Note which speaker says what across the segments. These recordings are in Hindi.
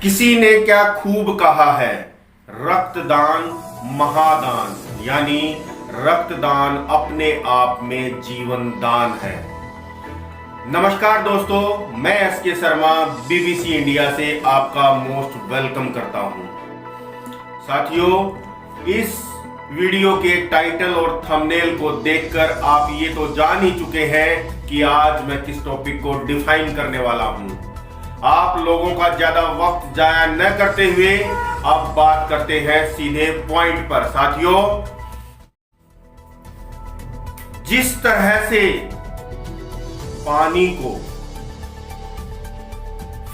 Speaker 1: किसी ने क्या खूब कहा है, रक्तदान महादान, यानी रक्तदान अपने आप में जीवन दान है। नमस्कार दोस्तों, मैं एसके शर्मा बीबीसी इंडिया से आपका मोस्ट वेलकम करता हूं। साथियों, इस वीडियो के टाइटल और थंबनेल को देखकर आप ये तो जान ही चुके हैं कि आज मैं किस टॉपिक को डिफाइन करने वाला हूं। आप लोगों का ज्यादा वक्त जाया न करते हुए अब बात करते हैं सीधे पॉइंट पर। साथियों, जिस तरह से पानी को,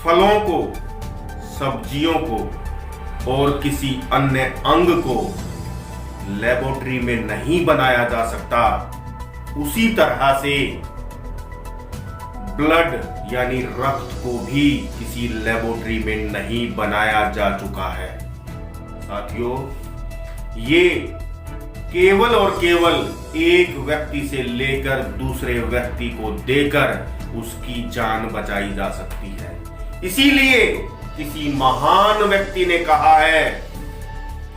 Speaker 1: फलों को, सब्जियों को और किसी अन्य अंग को लेबोरेटरी में नहीं बनाया जा सकता, उसी तरह से ब्लड यानी रक्त को भी किसी लेबोरेटरी में नहीं बनाया जा चुका है। साथियों, ये केवल और केवल एक व्यक्ति से लेकर दूसरे व्यक्ति को देकर उसकी जान बचाई जा सकती है। इसीलिए किसी महान व्यक्ति ने कहा है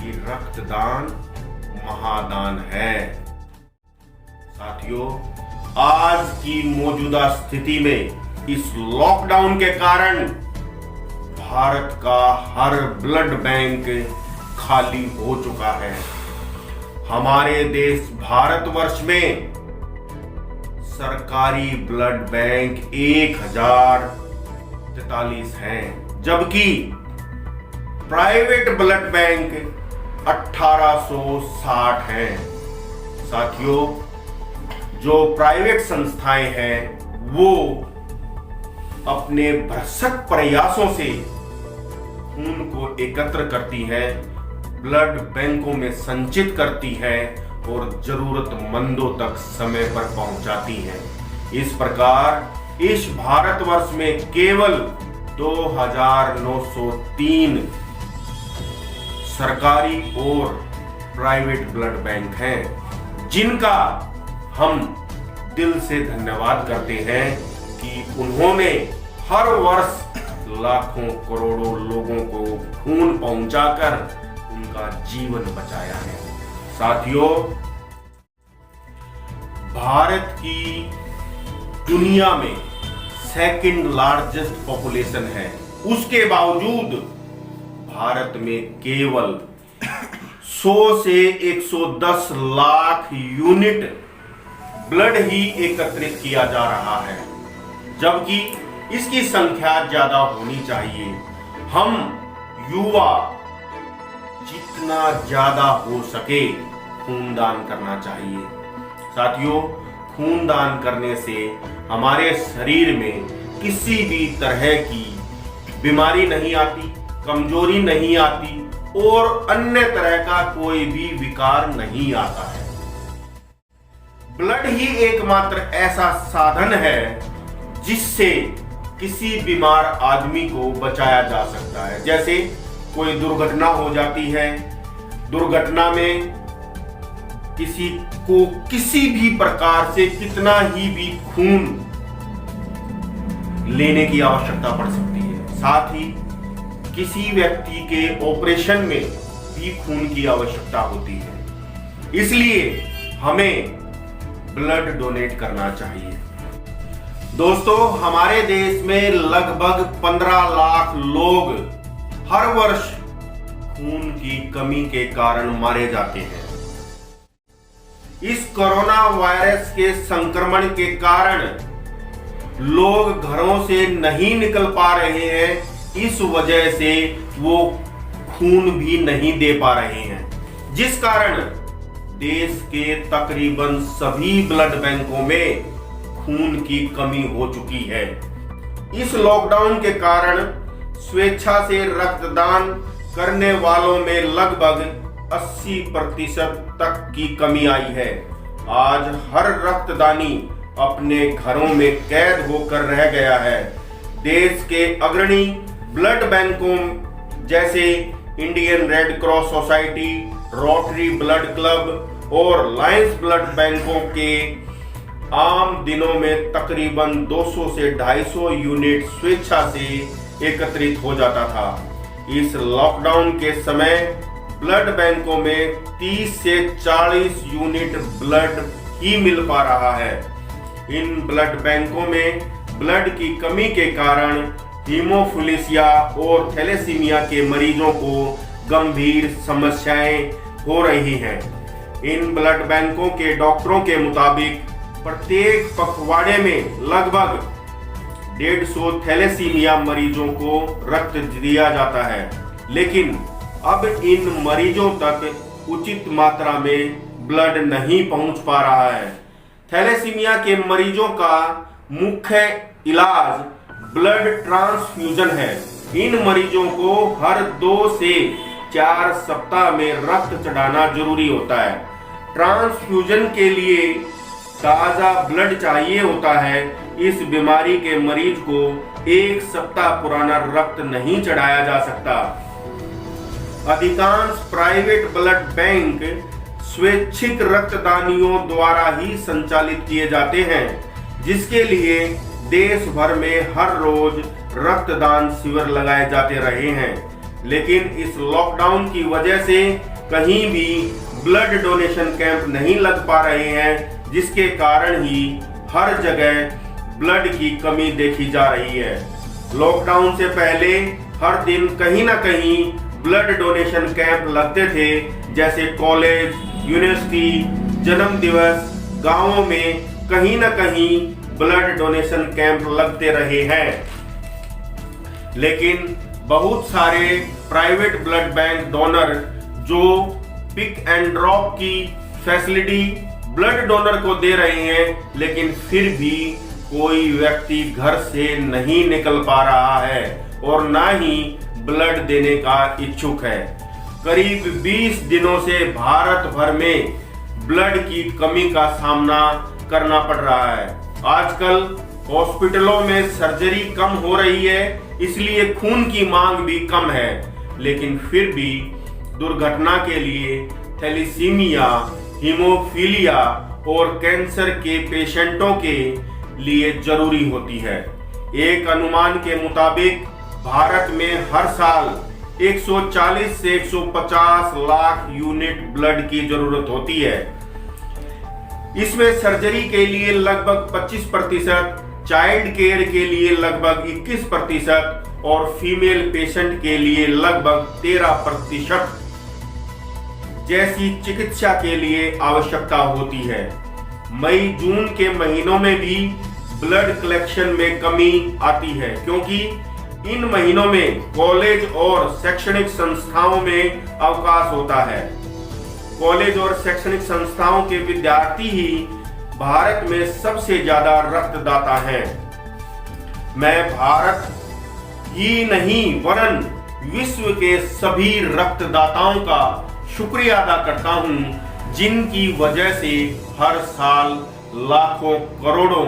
Speaker 1: कि रक्तदान महादान है। साथियों, आज की मौजूदा स्थिति में इस लॉकडाउन के कारण भारत का हर ब्लड बैंक खाली हो चुका है। हमारे देश भारतवर्ष में सरकारी ब्लड बैंक 1043 हैं, जबकि प्राइवेट ब्लड बैंक 1860 हैं। साथियों, जो प्राइवेट संस्थाएं हैं वो अपने भरसक प्रयासों से खून को एकत्र करती हैं, ब्लड बैंकों में संचित करती हैं और जरूरतमंदों तक समय पर पहुंचाती हैं। इस प्रकार इस भारतवर्ष में केवल 2903 सरकारी और प्राइवेट ब्लड बैंक हैं, जिनका हम दिल से धन्यवाद करते हैं कि उन्होंने हर वर्ष लाखों करोड़ों लोगों को खून पहुंचाकर उनका जीवन बचाया है। साथियों, भारत की दुनिया में सेकंड लार्जेस्ट पॉपुलेशन है, उसके बावजूद भारत में केवल 100 से 110 लाख यूनिट ब्लड ही एकत्रित किया जा रहा है, जबकि इसकी संख्या ज्यादा होनी चाहिए। हम युवा जितना ज्यादा हो सके खूनदान करना चाहिए। साथियों, खूनदान करने से हमारे शरीर में किसी भी तरह की बीमारी नहीं आती, कमजोरी नहीं आती और अन्य तरह का कोई भी विकार नहीं आता है। ब्लड ही एकमात्र ऐसा साधन है जिससे किसी बीमार आदमी को बचाया जा सकता है। जैसे कोई दुर्घटना हो जाती है, दुर्घटना में किसी को किसी भी प्रकार से कितना ही भी खून लेने की आवश्यकता पड़ सकती है। साथ ही किसी व्यक्ति के ऑपरेशन में भी खून की आवश्यकता होती है। इसलिए हमें ब्लड डोनेट करना चाहिए। दोस्तों, हमारे देश में लगभग 15 लाख लोग हर वर्ष खून की कमी के कारण मारे जाते हैं। इस कोरोना वायरस के संक्रमण के कारण लोग घरों से नहीं निकल पा रहे हैं, इस वजह से वो खून भी नहीं दे पा रहे हैं, जिस कारण देश के तकरीबन सभी ब्लड बैंकों में खून की कमी हो चुकी है। इस लॉकडाउन के कारण स्वेच्छा से रक्तदान करने वालों में लगभग 80% तक की कमी आई है। आज हर रक्तदानी अपने घरों में कैद होकर रह गया है। देश के अग्रणी ब्लड बैंकों जैसे Indian red cross society, rotary blood club और लायंस ब्लड बैंकों के आम दिनों में तकरीबन 200 से 250 यूनिट स्वेच्छा से एकत्रित हो जाता था। इस लॉकडाउन के समय ब्लड बैंकों में 30 से 40 यूनिट ब्लड ही मिल पा रहा है। इन ब्लड बैंकों में ब्लड की कमी के कारण हीमोफिलिया और थैलेसीमिया के मरीजों को गंभीर समस्याएं हो रही हैं। इन ब्लड बैंकों के डॉक्टरों के मुताबिक प्रत्येक पखवाड़े में लगभग 150 थैलेसीमिया मरीजों को रक्त दिया जाता है, लेकिन अब इन मरीजों तक उचित मात्रा में ब्लड नहीं पहुंच पा रहा है। थैलेसीमिया के मरीजों का मुख्य इलाज ब्लड ट्रांसफ्यूजन है। इन मरीजों को हर 2 से 4 सप्ताह में रक्त चढ़ाना जरूरी होता है। ट्रांसफ्यूजन के लिए ताज़ा ब्लड चाहिए होता है। इस बीमारी के मरीज को 1 सप्ताह पुराना रक्त नहीं चढ़ाया जा सकता। अधिकांश प्राइवेट ब्लड बैंक स्वैच्छिक रक्तदानियों द्वारा ही संचालित किए जाते हैं, जिसके लिए देश भर में हर रोज रक्तदान शिविर लगाए जाते रहे हैं। लेकिन इस लॉकडाउन की वजह से कहीं भी ब्लड डोनेशन कैंप नहीं लग पा रहे हैं, जिसके कारण ही हर जगह ब्लड की कमी देखी जा रही है। लॉकडाउन से पहले हर दिन कहीं ना कहीं ब्लड डोनेशन कैंप लगते थे, जैसे कॉलेज, यूनिवर्सिटी, जन्म दिवस, गांवों में कहीं ना कहीं ब्लड डोनेशन कैंप लगते रहे हैं। लेकिन बहुत सारे प्राइवेट ब्लड बैंक डोनर जो पिक एंड ड्रॉप की फैसिलिटी ब्लड डोनर को दे रहे हैं, लेकिन फिर भी कोई व्यक्ति घर से नहीं निकल पा रहा है और ना ही ब्लड देने का इच्छुक है। करीब 20 दिनों से भारत भर में ब्लड की कमी का सामना करना पड़ रहा है। आजकल हॉस्पिटलों में सर्जरी कम हो रही है, इसलिए खून की मांग भी कम है, लेकिन फिर भी दुर्घटना के लिए थैलेसीमिया, हीमोफिलिया और कैंसर के पेशेंटों के लिए जरूरी होती है। एक अनुमान के मुताबिक भारत में हर साल 140 से 150 लाख यूनिट ब्लड की जरूरत होती है। इसमें सर्जरी के लिए लगभग 25%, चाइल्ड केयर के लिए लगभग 21% और फीमेल पेशेंट के लिए लगभग 13% जैसी चिकित्सा के लिए आवश्यकता होती है। मई जून के महीनों में भी ब्लड कलेक्शन में कमी आती है, क्योंकि इन महीनों में कॉलेज और शैक्षणिक संस्थाओं में अवकाश होता है। कॉलेज और शैक्षणिक संस्थाओं के विद्यार्थी ही भारत में सबसे ज्यादा रक्तदाता हैं। मैं भारत ही नहीं वरन विश्व के सभी रक्तदाताओं का शुक्रिया अदा करता हूं, जिनकी वजह से हर साल लाखों करोड़ों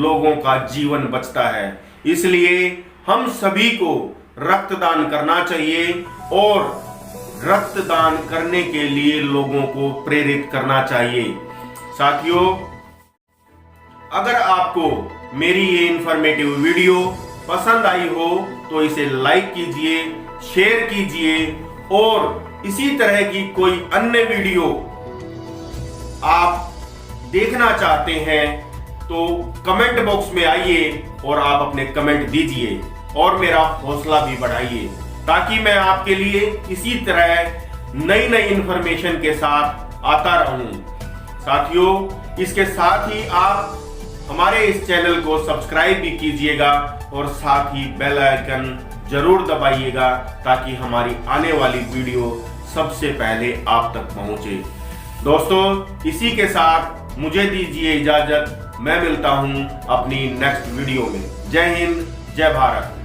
Speaker 1: लोगों का जीवन बचता है। इसलिए हम सभी को रक्तदान करना चाहिए और रक्तदान करने के लिए लोगों को प्रेरित करना चाहिए। साथियों, अगर आपको मेरी ये इंफॉर्मेटिव वीडियो पसंद आई हो तो इसे लाइक कीजिए, शेयर कीजिए और इसी तरह की कोई अन्य वीडियो आप देखना चाहते हैं तो कमेंट बॉक्स में आइए और आप अपने कमेंट दीजिए और मेरा हौसला भी बढ़ाइए, ताकि मैं आपके लिए इसी तरह नई नई इंफॉर्मेशन के साथ आता रहूं। साथियों, इसके साथ ही आप हमारे इस चैनल को सब्सक्राइब भी कीजिएगा और साथ ही बेल आइकन जरूर दबाइएगा, ताकि हमारी आने वाली वीडियो सबसे पहले आप तक पहुंचे। दोस्तों, इसी के साथ मुझे दीजिए इजाजत। मैं मिलता हूं अपनी नेक्स्ट वीडियो में। जय हिंद, जय भारत।